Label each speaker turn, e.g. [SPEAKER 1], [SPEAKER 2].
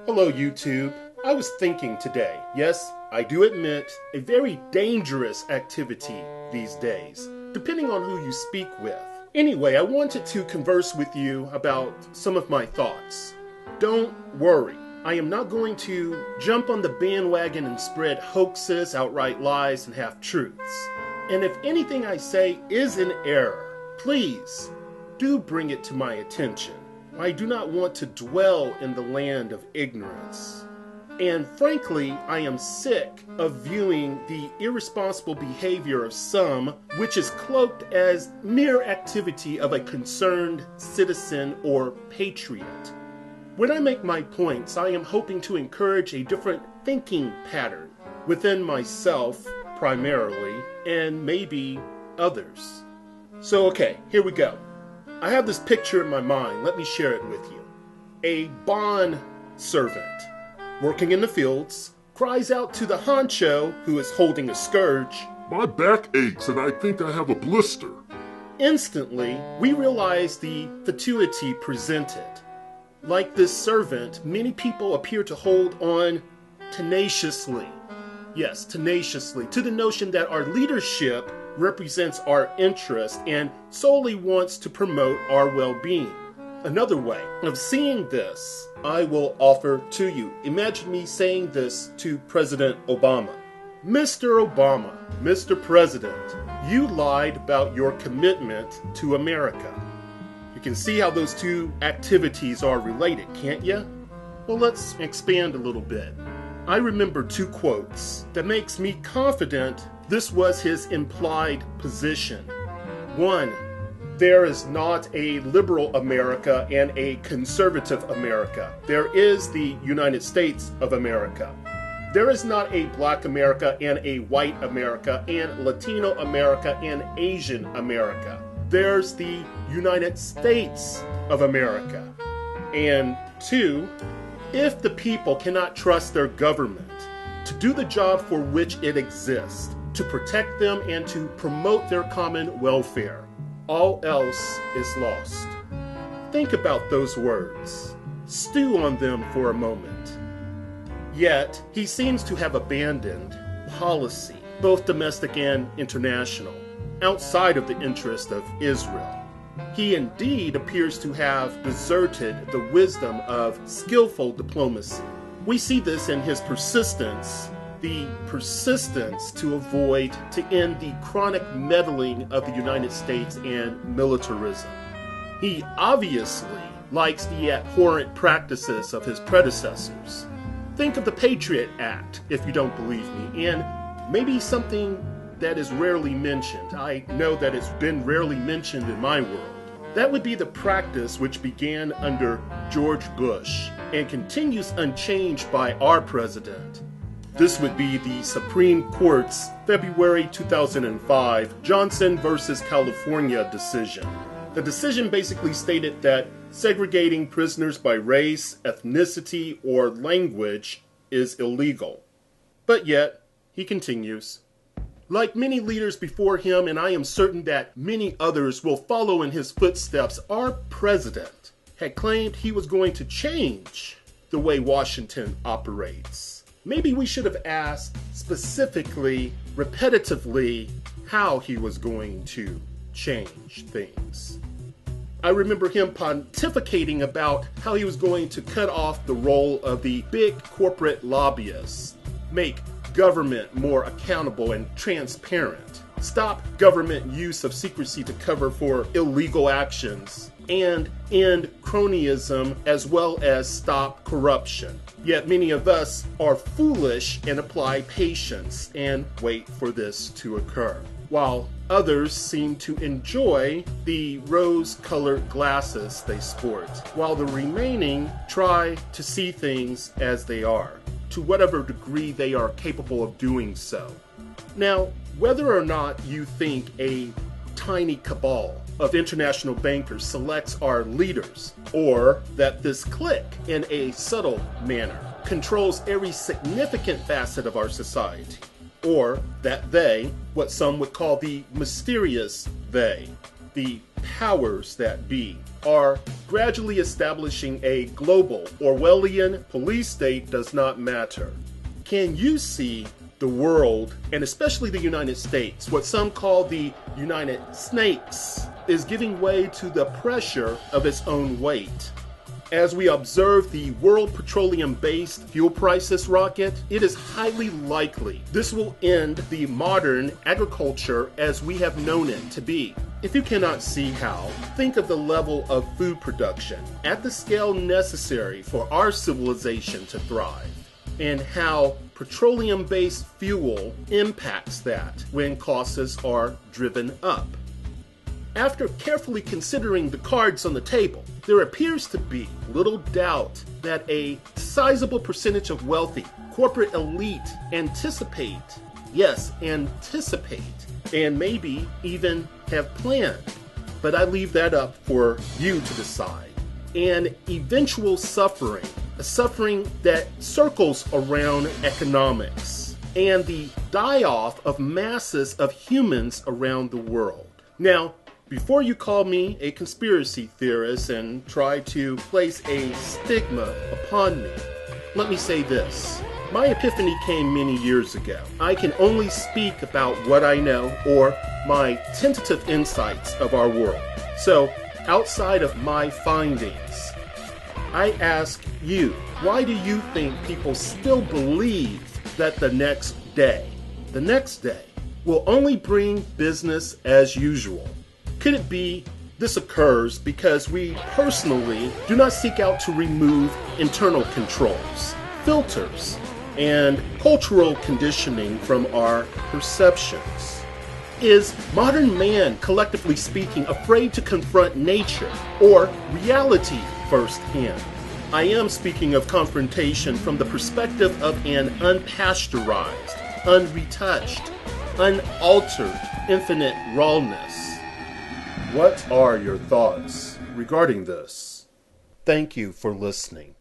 [SPEAKER 1] Hello YouTube. I was thinking today, yes, I do admit, a very dangerous activity these days, depending on who you speak with. Anyway, I wanted to converse with you about some of my thoughts. Don't worry, I am not going to jump on the bandwagon and spread hoaxes, outright lies, and half-truths. And if anything I say is in error, please do bring it to my attention. I do not want to dwell in the land of ignorance. And frankly, I am sick of viewing the irresponsible behavior of some, which is cloaked as mere activity of a concerned citizen or patriot. When I make my points, I am hoping to encourage a different thinking pattern within myself, primarily, and maybe others. So okay, here we go. I have this picture in my mind. Let me share it with you. A bond servant working in the fields cries out to the honcho who is holding a scourge,
[SPEAKER 2] "My back aches and I think I have a blister."
[SPEAKER 1] Instantly, we realize the fatuity presented. Like this servant, many people appear to hold on tenaciously, yes, tenaciously, to the notion that our leadership represents our interest and solely wants to promote our well-being. Another way of seeing this, I will offer to you. Imagine me saying this to President Obama. Mr. Obama, Mr. President, you lied about your commitment to America. You can see how those two activities are related, can't you? Well, let's expand a little bit. I remember two quotes that makes me confident this was his implied position. One, there is not a liberal America and a conservative America. There is the United States of America. There is not a black America and a white America and Latino America and Asian America. There's the United States of America. And two, if the people cannot trust their government to do the job for which it exists, to protect them and to promote their common welfare, all else is lost. Think about those words. Stew on them for a moment. Yet, he seems to have abandoned policy, both domestic and international, outside of the interest of Israel. He indeed appears to have deserted the wisdom of skillful diplomacy. We see this in his persistence, the persistence to avoid, to end the chronic meddling of the United States and militarism. He obviously likes the abhorrent practices of his predecessors. Think of the Patriot Act, if you don't believe me, and maybe something that is rarely mentioned. I know that it's been rarely mentioned in my world. That would be the practice which began under George Bush and continues unchanged by our president. This would be the Supreme Court's February 2005 Johnson versus California decision. The decision basically stated that segregating prisoners by race, ethnicity, or language is illegal. But yet, he continues, like many leaders before him, and I am certain that many others will follow in his footsteps, our president had claimed he was going to change the way Washington operates. Maybe we should have asked specifically, repetitively, how he was going to change things. I remember him pontificating about how he was going to cut off the role of the big corporate lobbyists, make government more accountable and transparent, stop government use of secrecy to cover for illegal actions, and end cronyism as well as stop corruption. Yet many of us are foolish and apply patience and wait for this to occur, while others seem to enjoy the rose-colored glasses they sport, while the remaining try to see things as they are, to whatever degree they are capable of doing so. Now, whether or not you think a tiny cabal of international bankers selects our leaders, or that this clique, in a subtle manner, controls every significant facet of our society, or that they, what some would call the mysterious they, the powers that be, are gradually establishing a global Orwellian police state does not matter. Can you see the world, and especially the United States, what some call the United Snakes, is giving way to the pressure of its own weight? As we observe the world petroleum-based fuel prices rocket, it is highly likely this will end the modern agriculture as we have known it to be. If you cannot see how, think of the level of food production at the scale necessary for our civilization to thrive, and how petroleum-based fuel impacts that when costs are driven up. After carefully considering the cards on the table, there appears to be little doubt that a sizable percentage of wealthy corporate elite anticipate, and maybe even have planned, but I leave that up for you to decide, an eventual suffering, a suffering that circles around economics, and the die-off of masses of humans around the world. Now, before you call me a conspiracy theorist and try to place a stigma upon me, let me say this. My epiphany came many years ago. I can only speak about what I know or my tentative insights of our world. So, outside of my findings, I ask you, why do you think people still believe that the next day will only bring business as usual? Could it be this occurs because we personally do not seek out to remove internal controls, filters, and cultural conditioning from our perceptions? Is modern man, collectively speaking, afraid to confront nature or reality firsthand? I am speaking of confrontation from the perspective of an unpasteurized, unretouched, unaltered, infinite rawness. What are your thoughts regarding this? Thank you for listening.